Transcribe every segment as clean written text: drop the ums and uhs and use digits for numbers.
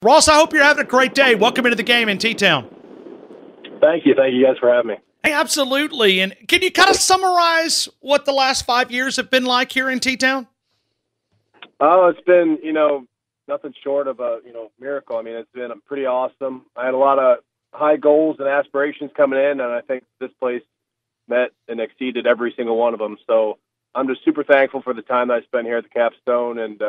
Ross, I hope you're having a great day. Welcome into the game in T-Town. Thank you guys for having me. Hey, absolutely. And can you kind of summarize what the last 5 years have been like here in T-Town? Oh, it's been, nothing short of a, miracle. I mean, it's been pretty awesome. I had a lot of high goals and aspirations coming in, and I think this place met and exceeded every single one of them. So I'm just super thankful for the time that I spent here at the Capstone, and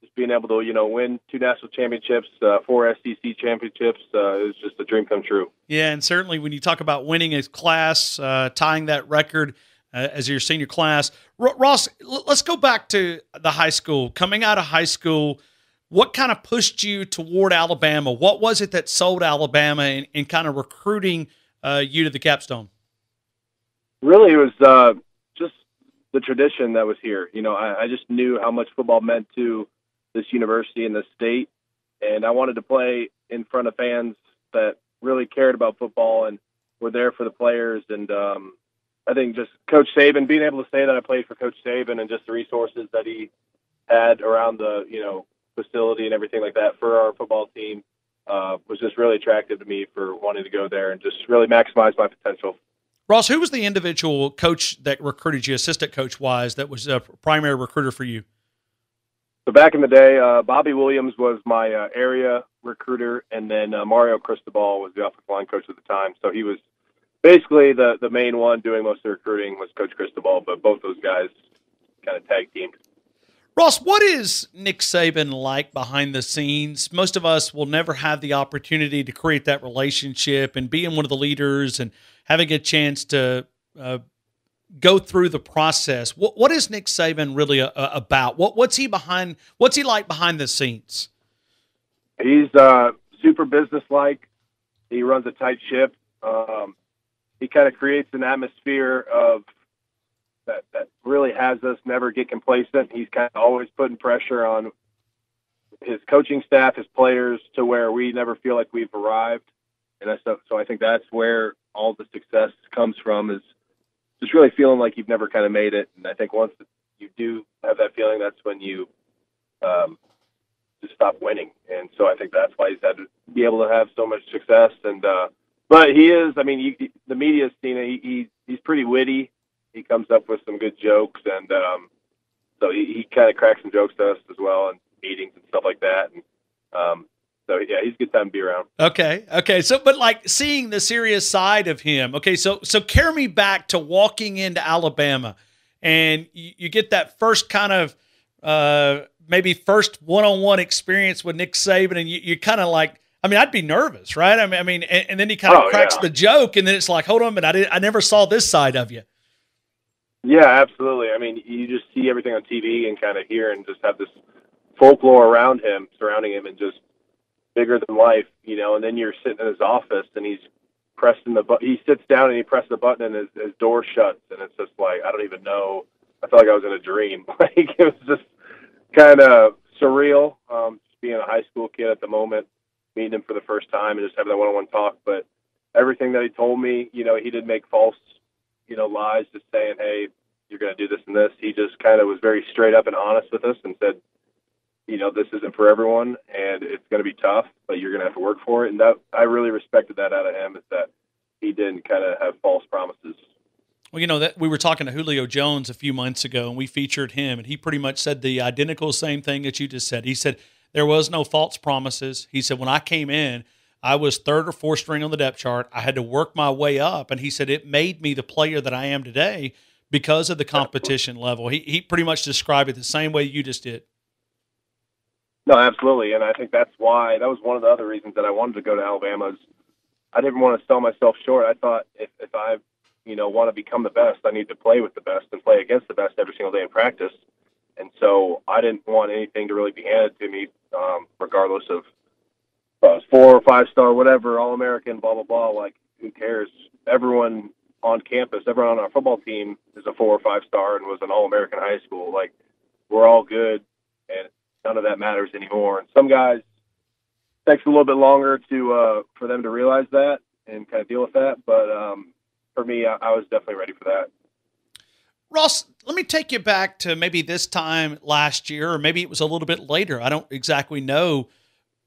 just being able to, win 2 national championships, 4 SEC championships. It was just a dream come true. Yeah, and certainly when you talk about winning a class, tying that record as your senior class. Ross, let's go back to the high school. Coming out of high school, what kind of pushed you toward Alabama? What was it that sold Alabama in kind of recruiting you to the Capstone? Really, it was just the tradition that was here. I just knew how much football meant to this university and this state, and I wanted to play in front of fans that really cared about football and were there for the players. And I think just Coach Saban, being able to say that I played for Coach Saban and just the resources that he had around the, facility and everything like that for our football team was just really attractive to me for wanting to go there and just really maximize my potential. Ross, who was the individual coach that recruited you, assistant coach-wise, that was a primary recruiter for you? So back in the day, Bobby Williams was my area recruiter, and then Mario Cristobal was the offensive line coach at the time. So he was basically the main one doing most of the recruiting was Coach Cristobal, but both those guys kind of tag teamed. Ross, what is Nick Saban like behind the scenes? Most of us will never have the opportunity to create that relationship and being one of the leaders and having a chance to go through the process. What is Nick Saban really about? What's he like behind the scenes? He's super businesslike. He runs a tight ship. He kind of creates an atmosphere of that really has us never get complacent. He's kind of always putting pressure on his coaching staff, his players, to where we never feel like we've arrived. And so I think that's where all the success comes from, is just really feeling like you've never kind of made it. And I think once you do have that feeling, that's when you just stop winning. And so I think that's why he's had to be able to have so much success. And but he is, I mean, the media's seen it. He's pretty witty. He comes up with some good jokes, and so he kind of cracks some jokes to us as well in meetings and stuff like that. And so yeah, he's a good time to be around. Okay. So, but like seeing the serious side of him. Okay, so carry me back to walking into Alabama, and you get that first kind of maybe first one-on-one experience with Nick Saban, and you kind of like. I mean, I'd be nervous, right? I mean, and then he kind of cracks the joke, and then it's like, hold on a minute, I never saw this side of you. Yeah, absolutely. I mean, you just see everything on TV and kind of hear and just have this folklore around him, surrounding him, and just bigger than life, and then you're sitting in his office and he's pressing he sits down and he presses the button and his door shuts, and it's just like, I don't even know. I felt like I was in a dream. Like, it was just kind of surreal, just being a high school kid at the moment, meeting him for the first time and just having that one-on-one talk. But everything that he told me, he didn't make false lies, just saying, hey, you're going to do this and this. He just kind of was very straight up and honest with us and said, this isn't for everyone, and it's going to be tough, but you're going to have to work for it. And that, I really respected that out of him, is that he didn't kind of have false promises. Well, that we were talking to Julio Jones a few months ago, and we featured him, and he pretty much said the identical same thing that you just said. He said there was no false promises. He said when I came in, I was third or fourth string on the depth chart. I had to work my way up, and he said it made me the player that I am today because of the competition level. He pretty much described it the same way you just did. No, absolutely, and I think that was one of the other reasons that I wanted to go to Alabama. Is I didn't want to sell myself short. I thought if I want to become the best, I need to play with the best and play against the best every single day in practice. And so I didn't want anything to really be handed to me, regardless of 4 or 5 star, whatever, All-American, blah, blah, blah. Like, who cares? Everyone on campus, everyone on our football team is a 4 or 5 star and was an All-American high school. Like, we're all good, and none of that matters anymore. And some guys, it takes a little bit longer for them to realize that and kind of deal with that. But for me, I was definitely ready for that. Ross, let me take you back to maybe this time last year, or maybe it was a little bit later. I don't exactly know.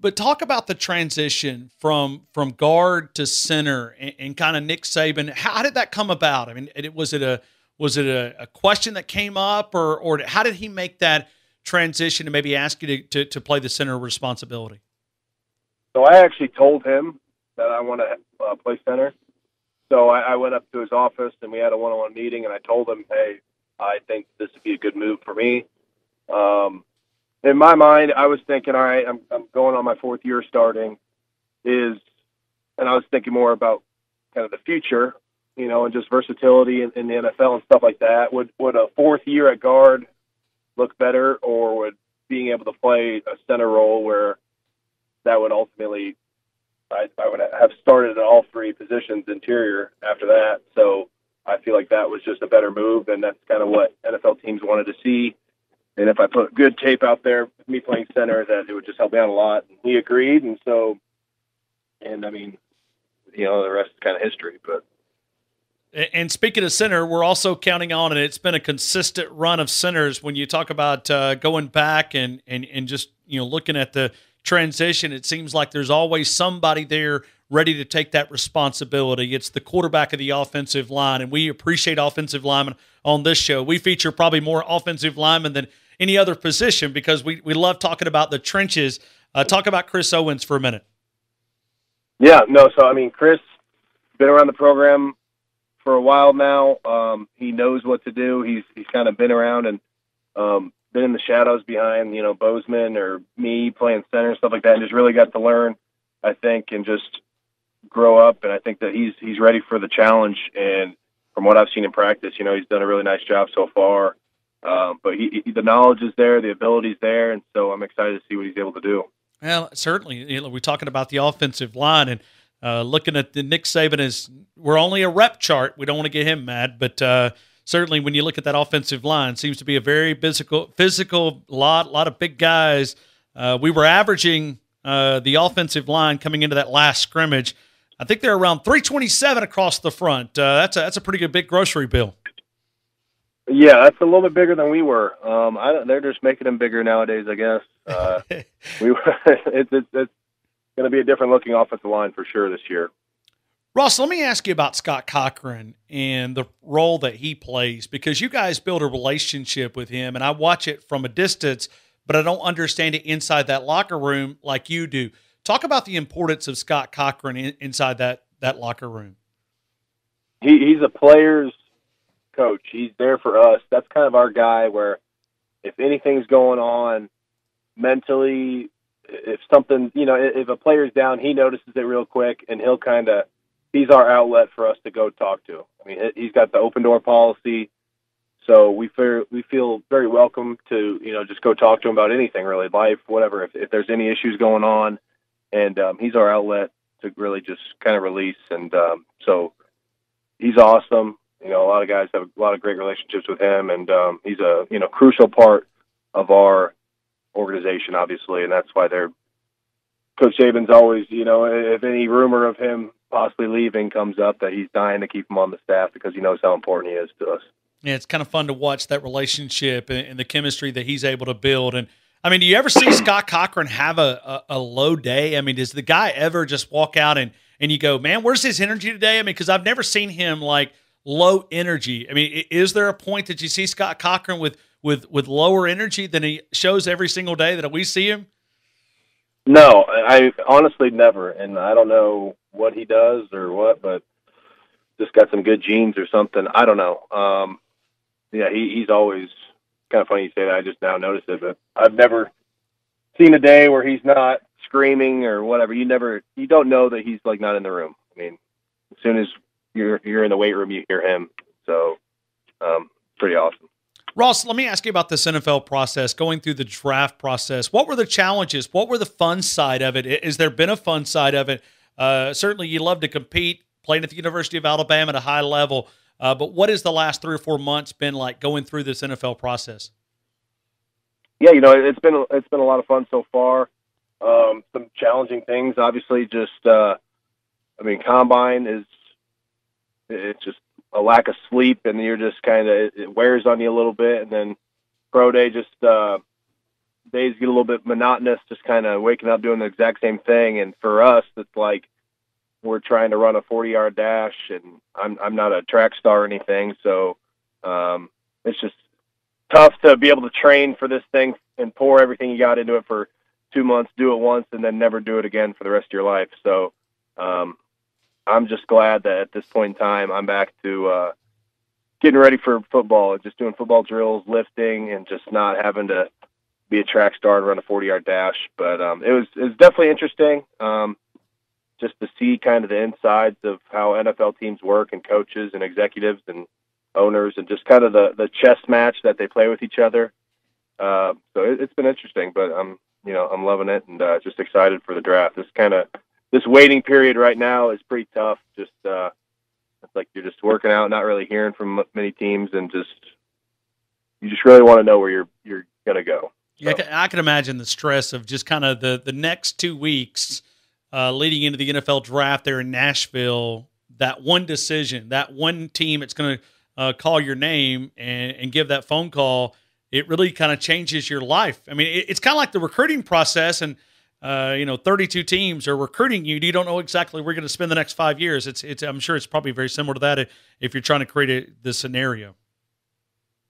But talk about the transition from guard to center and kind of Nick Saban. How did that come about? I mean, was it a question that came up, or how did he make that transition to maybe ask you to play the center responsibility? So I actually told him that I want to play center. So I went up to his office and we had a one-on-one meeting, and I told him, hey, I think this would be a good move for me. In my mind, I was thinking, all right, I'm going on my 4th year starting, and I was thinking more about kind of the future, and just versatility in the NFL and stuff like that. Would a 4th year at guard look better, or would being able to play a center role where that would ultimately, I would have started at all 3 positions interior after that. So I feel like that was just a better move, and that's kind of what NFL teams wanted to see. And if I put good tape out there with me playing center, that it would just help me out a lot. And he agreed, and I mean, the rest is kind of history. But And speaking of center, we're also counting on, and it's been a consistent run of centers. When you talk about going back and just looking at the transition, it seems like there's always somebody there ready to take that responsibility. It's the quarterback of the offensive line, and we appreciate offensive linemen on this show. We feature probably more offensive linemen than any other position because we love talking about the trenches. Talk about Chris Owens for a minute. Yeah, no, so I mean, Chris been around the program for a while now. He knows what to do. He's kind of been around and been in the shadows behind, Bozeman or me playing center and stuff like that, and just really got to learn, I think, and just grow up. And I think that he's ready for the challenge. And from what I've seen in practice, he's done a really nice job so far. But the knowledge is there, the ability's there, and so I'm excited to see what he's able to do. Well, certainly, we're talking about the offensive line and looking at the Nick Saban we're only a rep chart. We don't want to get him mad, but certainly when you look at that offensive line, it seems to be a very physical lot of big guys. We were averaging the offensive line coming into that last scrimmage. I think they're around 327 across the front. That's a pretty good big grocery bill. Yeah, that's a little bit bigger than we were. They're just making them bigger nowadays, I guess. It's going to be a different looking offensive line for sure this year. Ross, let me ask you about Scott Cochran and the role that he plays, because you guys build a relationship with him, and I watch it from a distance, but I don't understand it inside that locker room like you do. Talk about the importance of Scott Cochran inside that locker room. He's a player's coach. He's there for us. That's kind of our guy where if anything's going on mentally, if something, if a player's down, he notices it real quick, and he's our outlet for us to go talk to. I mean, he's got the open door policy, so we feel very welcome to, just go talk to him about anything, really, life, whatever, if there's any issues going on. And he's our outlet to really just kind of release. And so he's awesome. A lot of guys have a lot of great relationships with him, and he's a crucial part of our organization, obviously, and that's why Coach Saban's always, if any rumor of him possibly leaving comes up, that he's dying to keep him on the staff because he knows how important he is to us. Yeah, it's kind of fun to watch that relationship and the chemistry that he's able to build. And I mean, do you ever see Scott Cochran have a low day? I mean, does the guy ever just walk out and you go, man, where's his energy today? I mean, because I've never seen him like low energy. I mean, is there a point that you see Scott Cochran with lower energy than he shows every single day that we see him? No, I honestly never, and I don't know what he does or what, but just got some good genes or something. I don't know. Yeah, he's always kind of funny you say that. I just now noticed it, but I've never seen a day where he's not screaming or whatever. You don't know that he's like not in the room. I mean, as soon as you're in the weight room, you hear him. So, pretty awesome. Ross, let me ask you about this NFL process, going through the draft process. What were the challenges? What were the fun side of it? Has there been a fun side of it? Certainly you love to compete, playing at the University of Alabama at a high level. But what has the last 3 or 4 months been like going through this NFL process? Yeah, it's been a lot of fun so far. Some challenging things, obviously. Just, combine it's just a lack of sleep, and you're just it wears on you a little bit. And then pro day, just days get a little bit monotonous, just kind of waking up doing the exact same thing. And for us, it's like we're trying to run a 40-yard dash, and I'm not a track star or anything, so it's just tough to be able to train for this thing and pour everything you got into it for 2 months, do it once, and then never do it again for the rest of your life. So I'm just glad that at this point in time I'm back to getting ready for football and just doing football drills, lifting, and just not having to be a track star and run a 40-yard dash. But it was definitely interesting just to see kind of the insides of how NFL teams work, and coaches and executives and owners, and just kind of the chess match that they play with each other. So it's been interesting, but I'm loving it, and just excited for the draft. This waiting period right now is pretty tough. Just it's like you're just working out, not really hearing from many teams, and you just really want to know where you're gonna go. So. Yeah, I can imagine the stress of just kind of the next 2 weeks leading into the NFL draft there in Nashville. That one decision, that one team that's going to call your name and give that phone call, it really kind of changes your life. I mean, it's kind of like the recruiting process, and 32 teams are recruiting you. You don't know exactly where you're going to spend the next 5 years. I'm sure it's probably very similar to that if you're trying to create the scenario.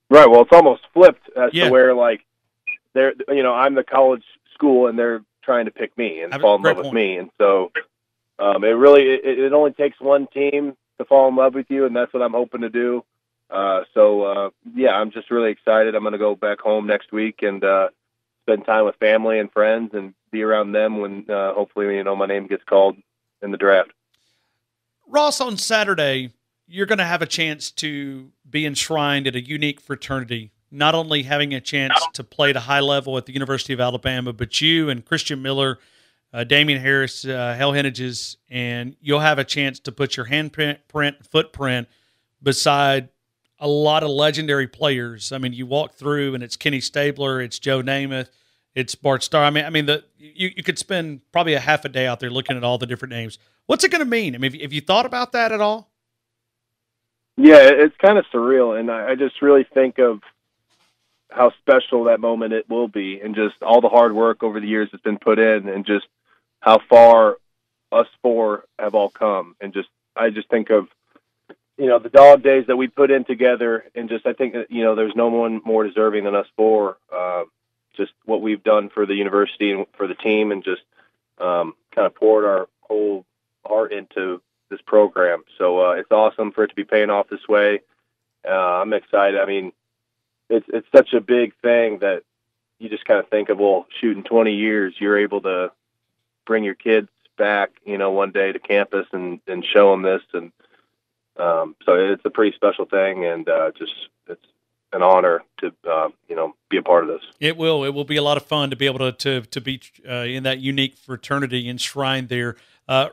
Right. Well, it's almost flipped as to where, like, I'm the college school, and they're trying to pick me and fall in love with me. And so it only takes one team to fall in love with you, and that's what I'm hoping to do. I'm just really excited. I'm going to go back home next week and spend time with family and friends and be around them when hopefully my name gets called in the draft. Ross, on Saturday, you're going to have a chance to be enshrined at a unique fraternity, not only having a chance to play at a high level at the University of Alabama, but you and Christian Miller, Damian Harris, Hal Henniges, and you'll have a chance to put your footprint beside a lot of legendary players. I mean, you walk through and it's Kenny Stabler, it's Joe Namath, it's Bart Starr. I mean, you could spend probably a half a day out there looking at all the different names. What's it going to mean? I mean, have you thought about that at all? Yeah, it's kind of surreal, and I just really think of how special that moment it will be, and just all the hard work over the years that's been put in, and just how far us four have all come. And I just think of, the dog days that we put in together, and I think that, there's no one more deserving than us four. Just what we've done for the university and for the team, and just kind of poured our whole heart into this program. So it's awesome for it to be paying off this way. I'm excited. I mean, it's such a big thing that you just kind of think of, well, shoot, in 20 years, you're able to bring your kids back, one day to campus and show them this. And so it's a pretty special thing, and it's an honor to, be a part of this. It will be a lot of fun to be able to be in that unique fraternity enshrined there.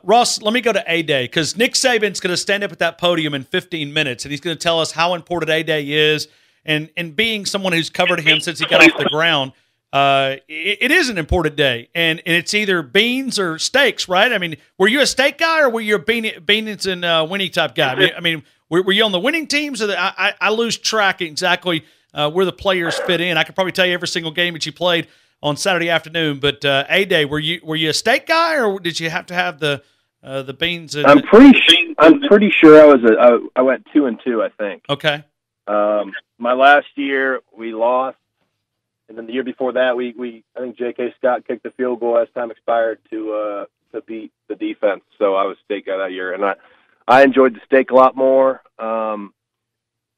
Ross, let me go to A-Day, because Nick Saban's going to stand up at that podium in 15 minutes, and he's going to tell us how important A-Day is. And being someone who's covered him since he got off the ground, it is an important day. And it's either beans or steaks, right? I mean, were you a steak guy, or were you a beans and Winnie type guy? I mean, were you on the winning teams? Or I lose track exactly where the players fit in. I could probably tell you every single game that you played on Saturday afternoon. But A-Day, were you a steak guy, or did you have to have the beans? And I'm pretty sure I went 2-2, I think. Okay. My last year we lost, and then the year before that I think J.K. Scott kicked the field goal as time expired to beat the defense. So I was steak guy that year, and I enjoyed the steak a lot more. I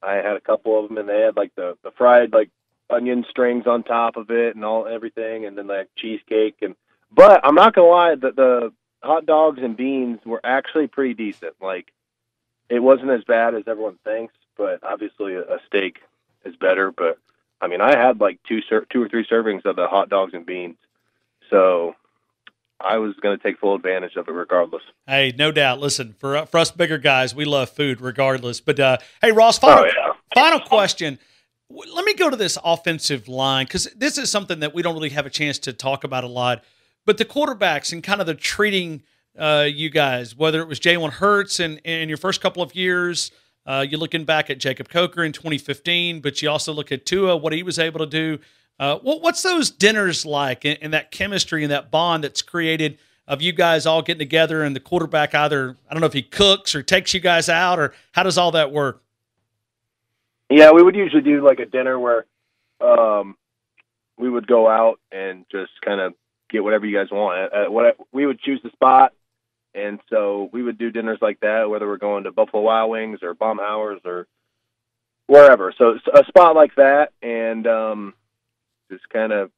had a couple of them, and they had like the fried like onion strings on top of it and everything, and then like cheesecake. But I'm not gonna lie, the hot dogs and beans were actually pretty decent. Like, it wasn't as bad as everyone thinks, but obviously a steak is better. But I mean, I had like two or three servings of the hot dogs and beans, so I was going to take full advantage of it regardless. Hey, no doubt. Listen, for us bigger guys, we love food regardless. But hey, Ross, final question. Let me go to this offensive line, because this is something that we don't really have a chance to talk about a lot. But the quarterbacks and kind of the treating you guys, whether it was Jalen Hurts in your first couple of years, you're looking back at Jacob Coker in 2015, but you also look at Tua, what he was able to do What's those dinners like, and that chemistry and that bond that's created of you guys all getting together, and the quarterback either, I don't know if he cooks or takes you guys out, or how does all that work? Yeah, we would usually do like a dinner where we would go out and just kind of get whatever you guys want. We would choose the spot, and so we would do dinners like that, whether we're going to Buffalo Wild Wings or Baumhauer's or wherever. So a spot like that, and just kind of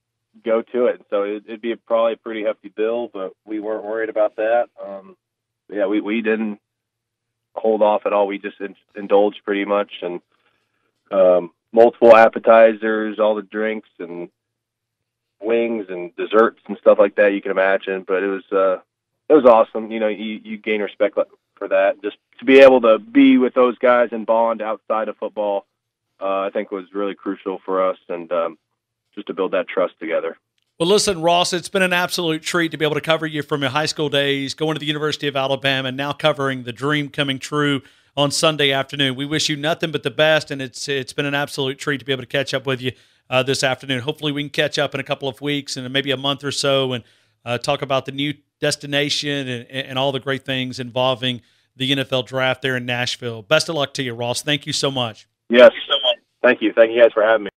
go to it. So it'd be probably a pretty hefty bill, but we weren't worried about that. Yeah, we didn't hold off at all. We just indulged pretty much, and multiple appetizers, all the drinks and wings and desserts and stuff like that you can imagine. But it was awesome. You know, you gain respect for that. Just to be able to be with those guys and bond outside of football, I think was really crucial for us, and just to build that trust together. Well, listen, Ross, it's been an absolute treat to be able to cover you from your high school days, going to the University of Alabama, and now covering the dream coming true on Sunday afternoon. We wish you nothing but the best, and it's been an absolute treat to be able to catch up with you this afternoon. Hopefully we can catch up in a couple of weeks and maybe a month or so and talk about the new destination and all the great things involving the NFL draft there in Nashville. Best of luck to you, Ross. Thank you so much. Yes. Thank you. Thank you guys for having me.